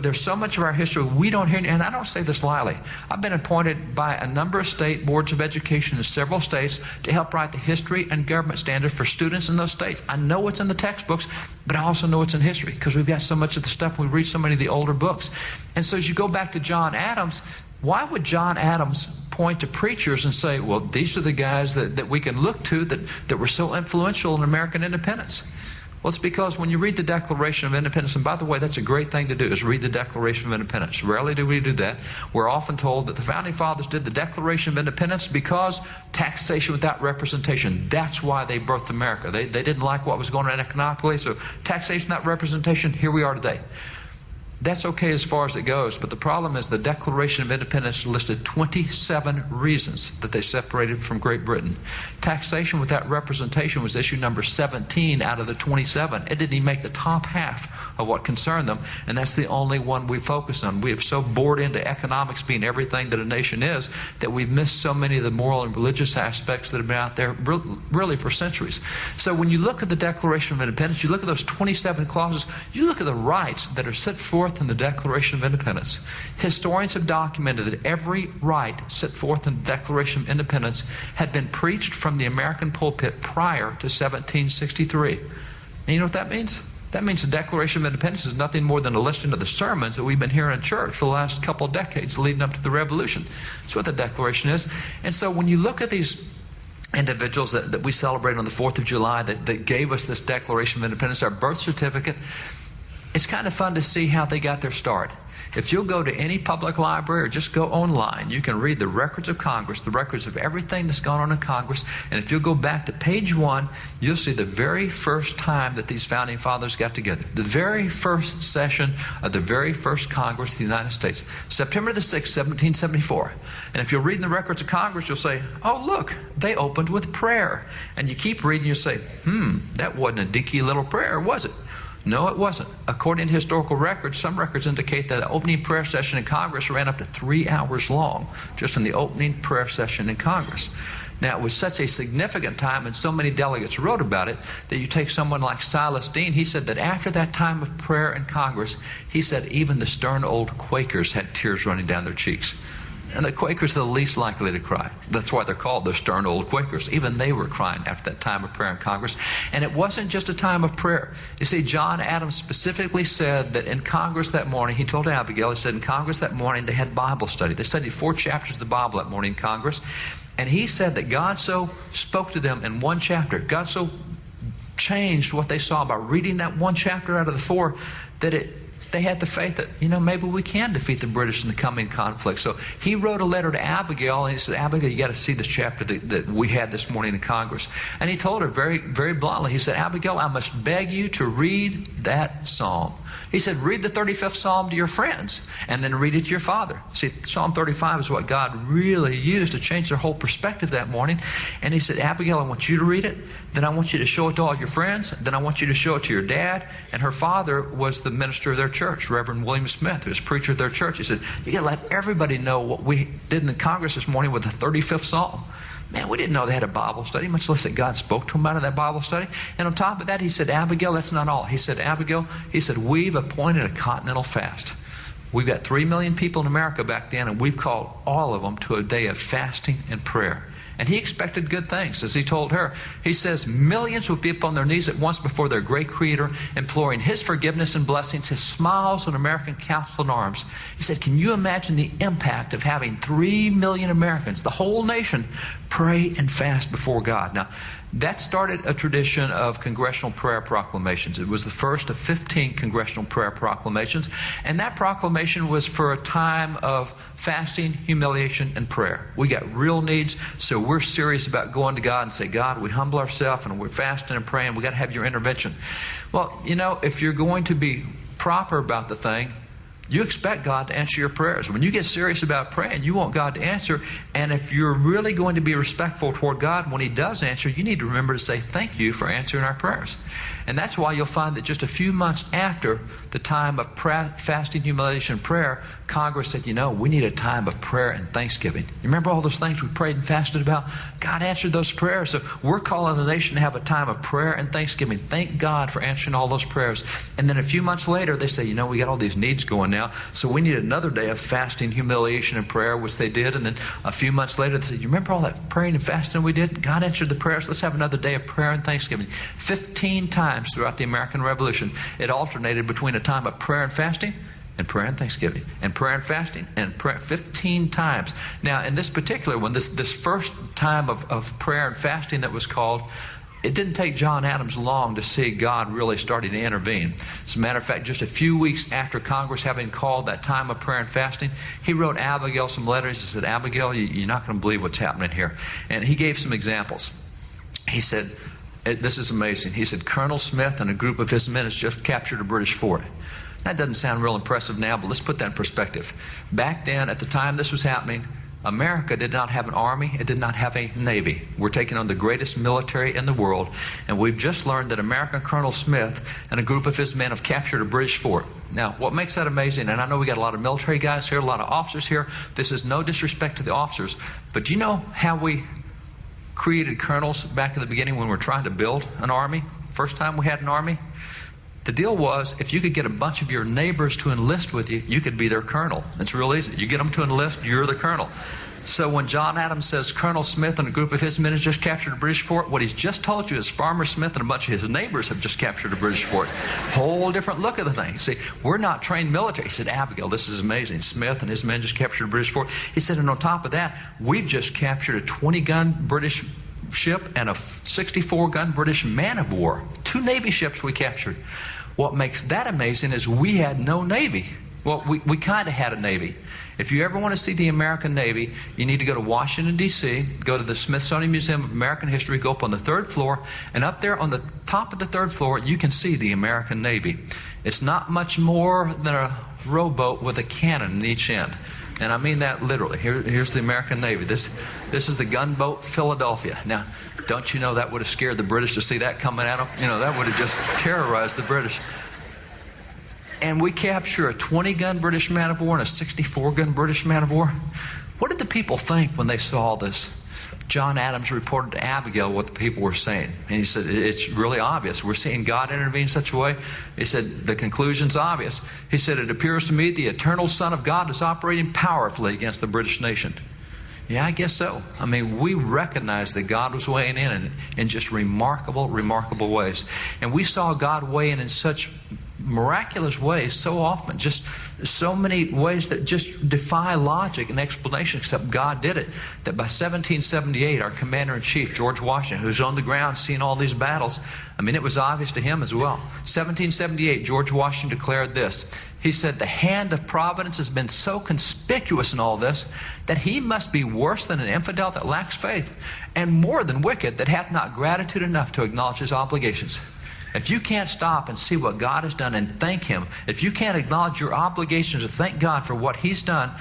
there's so much of our history we don't hear, and I don't say this lightly. I've been appointed by a number of state boards of education in several states to help write the history and government standard for students in those states. I know it's in the textbooks, but I also know it's in history because we've got so much of the stuff. We read so many of the older books. And so as you go back to John Adams, why would John Adams point to preachers and say, well, these are the guys that we can look to that were so influential in American independence? Well, it's because when you read the Declaration of Independence, and by the way, that's a great thing to do, is read the Declaration of Independence. Rarely do we do that. We're often told that the Founding Fathers did the Declaration of Independence because taxation without representation. That's why they birthed America. They didn't like what was going on economically, so taxation without representation, here we are today. That's okay as far as it goes, but the problem is the Declaration of Independence listed 27 reasons that they separated from Great Britain. Taxation without representation was issue number 17 out of the 27. It didn't even make the top half of what concerned them, and that's the only one we focus on. We have so bored into economics being everything that a nation is that we've missed so many of the moral and religious aspects that have been out there really for centuries. So when you look at the Declaration of Independence, you look at those 27 clauses, you look at the rights that are set forth in the Declaration of Independence. Historians have documented that every right set forth in the Declaration of Independence had been preached from the American pulpit prior to 1763. And you know what that means? That means the Declaration of Independence is nothing more than a listing of the sermons that we've been hearing in church for the last couple of decades leading up to the Revolution. That's what the Declaration is. And so when you look at these individuals that we celebrate on the 4th of July that gave us this Declaration of Independence, our birth certificate, it's kind of fun to see how they got their start. If you'll go to any public library or just go online, you can read the records of Congress, the records of everything that's gone on in Congress. And if you'll go back to page 1, you'll see the very first time that these founding fathers got together. The very first session of the very first Congress of the United States. September the 6th, 1774. And if you'll read in the records of Congress, you'll say, oh, look, they opened with prayer. And you keep reading, you say, that wasn't a dinky little prayer, was it? No, it wasn't. According to historical records, some records indicate that the opening prayer session in Congress ran up to 3 hours long, just in the opening prayer session in Congress. Now, it was such a significant time, and so many delegates wrote about it, that you take someone like Silas Deane, he said that after that time of prayer in Congress, he said even the stern old Quakers had tears running down their cheeks. And the Quakers are the least likely to cry. That's why they're called the stern old Quakers. Even they were crying after that time of prayer in Congress. And it wasn't just a time of prayer. You see, John Adams specifically said that in Congress that morning, he told Abigail, he said in Congress that morning they had Bible study. They studied 4 chapters of the Bible that morning in Congress. And he said that God so spoke to them in 1 chapter. God so changed what they saw by reading that 1 chapter out of the 4 that they had the faith that, maybe we can defeat the British in the coming conflict. So he wrote a letter to Abigail, and he said, Abigail, you got to see this chapter that we had this morning in Congress. And he told her very, very bluntly, he said, Abigail, I must beg you to read that psalm. He said, read the 35th Psalm to your friends, and then read it to your father. See, Psalm 35 is what God really used to change their whole perspective that morning. And he said, Abigail, I want you to read it. Then I want you to show it to all your friends. Then I want you to show it to your dad. And her father was the minister of their church, Reverend William Smith, who was preacher of their church. He said, you got to let everybody know what we did in the Congress this morning with the 35th Psalm. Man, we didn't know they had a Bible study, much less that God spoke to them out of that Bible study. And on top of that, he said, Abigail, that's not all. He said, Abigail, we've appointed a continental fast. We've got 3 million people in America back then, and we've called all of them to a day of fasting and prayer. And he expected good things, as he told her. He says, millions would be upon their knees at once before their great Creator, imploring His forgiveness and blessings, His smiles on American council and arms. He said, can you imagine the impact of having 3 million Americans, the whole nation, pray and fast before God? Now, that started a tradition of congressional prayer proclamations. It was the first of 15 congressional prayer proclamations. And that proclamation was for a time of fasting, humiliation, and prayer. We got real needs, so we're serious about going to God and say, God, we humble ourselves and we're fasting and praying. We got to have your intervention. Well, if you're going to be proper about the thing, you expect God to answer your prayers. When you get serious about praying, you want God to answer. And if you're really going to be respectful toward God when He does answer, you need to remember to say thank you for answering our prayers. And that's why you'll find that just a few months after the time of fasting, humiliation, and prayer, Congress said, we need a time of prayer and thanksgiving. You remember all those things we prayed and fasted about? God answered those prayers. So we're calling the nation to have a time of prayer and thanksgiving. Thank God for answering all those prayers. And then a few months later, they say, we got all these needs going now, so we need another day of fasting, humiliation, and prayer, which they did. And then a few months later, they said, you remember all that praying and fasting we did? God answered the prayers. Let's have another day of prayer and thanksgiving. 15 times throughout the American Revolution, it alternated between a time of prayer and fasting and prayer and thanksgiving, and prayer and fasting, and prayer 15 times. Now, in this particular one, this first time of prayer and fasting that was called, it didn't take John Adams long to see God really starting to intervene. As a matter of fact, just a few weeks after Congress having called that time of prayer and fasting, he wrote Abigail some letters. He said, Abigail, you're not going to believe what's happening here. And he gave some examples. He said, this is amazing. He said, Colonel Smith and a group of his men has just captured a British fort. That doesn't sound real impressive now, but let's put that in perspective. Back then, at the time this was happening, America did not have an army. It did not have a navy. We're taking on the greatest military in the world, and we've just learned that American Colonel Smith and a group of his men have captured a British fort. Now, what makes that amazing, and I know we got a lot of military guys here, a lot of officers here. This is no disrespect to the officers, but do you know how we created colonels back in the beginning when we were trying to build an army? First time we had an army? The deal was, if you could get a bunch of your neighbors to enlist with you, you could be their colonel. It's real easy. You get them to enlist, you're the colonel. So when John Adams says Colonel Smith and a group of his men has just captured a British fort, what he's just told you is Farmer Smith and a bunch of his neighbors have just captured a British fort. Whole different look at the thing. See, we're not trained military. He said, Abigail, this is amazing. Smith and his men just captured a British fort. He said, and on top of that, we've just captured a 20-gun British ship and a 64-gun British man-of-war. 2 Navy ships we captured. What makes that amazing is we had no Navy. Well, we kind of had a Navy. If you ever want to see the American Navy, you need to go to Washington, D.C., go to the Smithsonian Museum of American History, go up on the 3rd floor, and up there on the top of the 3rd floor, you can see the American Navy. It's not much more than a rowboat with a cannon in each end. And I mean that literally. Here's the American Navy. This is the gunboat Philadelphia. Now, don't you know that would have scared the British to see that coming at them? That would have just terrorized the British. And we capture a 20-gun British man-of-war and a 64-gun British man-of-war. What did the people think when they saw this? John Adams reported to Abigail what the people were saying. And he said, it's really obvious. We're seeing God intervene in such a way. He said, the conclusion's obvious. He said, it appears to me the eternal Son of God is operating powerfully against the British nation. Yeah, I guess so. I mean, we recognize that God was weighing in just remarkable, remarkable ways. And we saw God weigh in such miraculous ways so often, just so many ways that just defy logic and explanation, except God did it. That by 1778, our Commander-in-Chief, George Washington, who's on the ground seeing all these battles, I mean, it was obvious to him as well. 1778, George Washington declared this. He said, the hand of providence has been so conspicuous in all this that he must be worse than an infidel that lacks faith, and more than wicked that hath not gratitude enough to acknowledge his obligations. If you can't stop and see what God has done and thank Him, if you can't acknowledge your obligations to thank God for what He's done,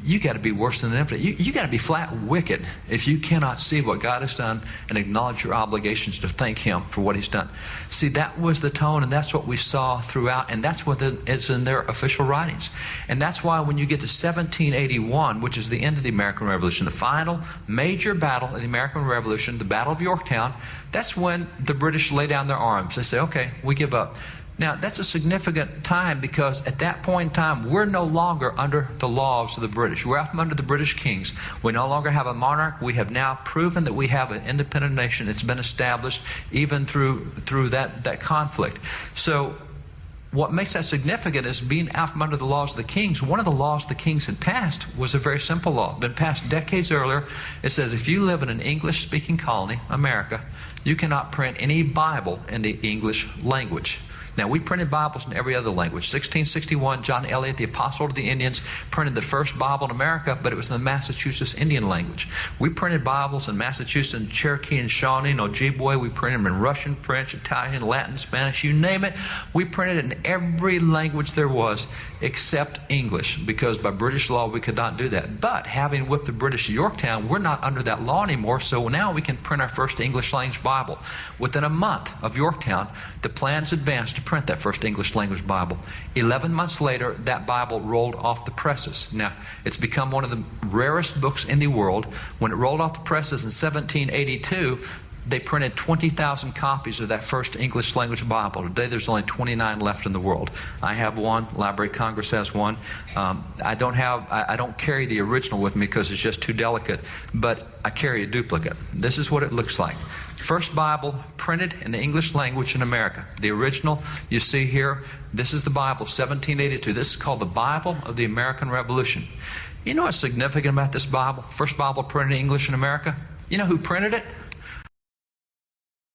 you got to be worse than an infidel. You got to be flat wicked if you cannot see what God has done and acknowledge your obligations to thank Him for what He's done. See, that was the tone, and that's what we saw throughout, and that's what is in their official writings. And that's why when you get to 1781, which is the end of the American Revolution, the final major battle of the American Revolution, the Battle of Yorktown, that's when the British lay down their arms. They say, okay, we give up. Now, that's a significant time because at that point in time, we're no longer under the laws of the British. We're out from under the British kings. We no longer have a monarch. We have now proven that we have an independent nation. It's been established even through that conflict. So what makes that significant is being out from under the laws of the kings. One of the laws the kings had passed was a very simple law. Been passed decades earlier. It says if you live in an English-speaking colony, America, you cannot print any Bible in the English language. Now, we printed Bibles in every other language. 1661, John Eliot, the Apostle to the Indians, printed the first Bible in America, but it was in the Massachusetts Indian language. We printed Bibles in Massachusetts, in Cherokee and Shawnee and Ojibwe. We printed them in Russian, French, Italian, Latin, Spanish, you name it. We printed it in every language there was except English, because by British law we could not do that. But having whipped the British Yorktown, we're not under that law anymore, so now we can print our first English language Bible. Within a month of Yorktown, the plans advanced to print that first English language Bible. 11 months later, that Bible rolled off the presses. Now, it's become one of the rarest books in the world. When it rolled off the presses in 1782, they printed 20,000 copies of that first English language Bible. Today there's only 29 left in the world. I have one. Library of Congress has one. I don't carry the original with me because it's just too delicate, but I carry a duplicate. This is what it looks like. First Bible printed in the English language in America. The original you see here, this is the Bible, 1782. This is called the Bible of the American Revolution. You know what's significant about this Bible? First Bible printed in English in America? You know who printed it?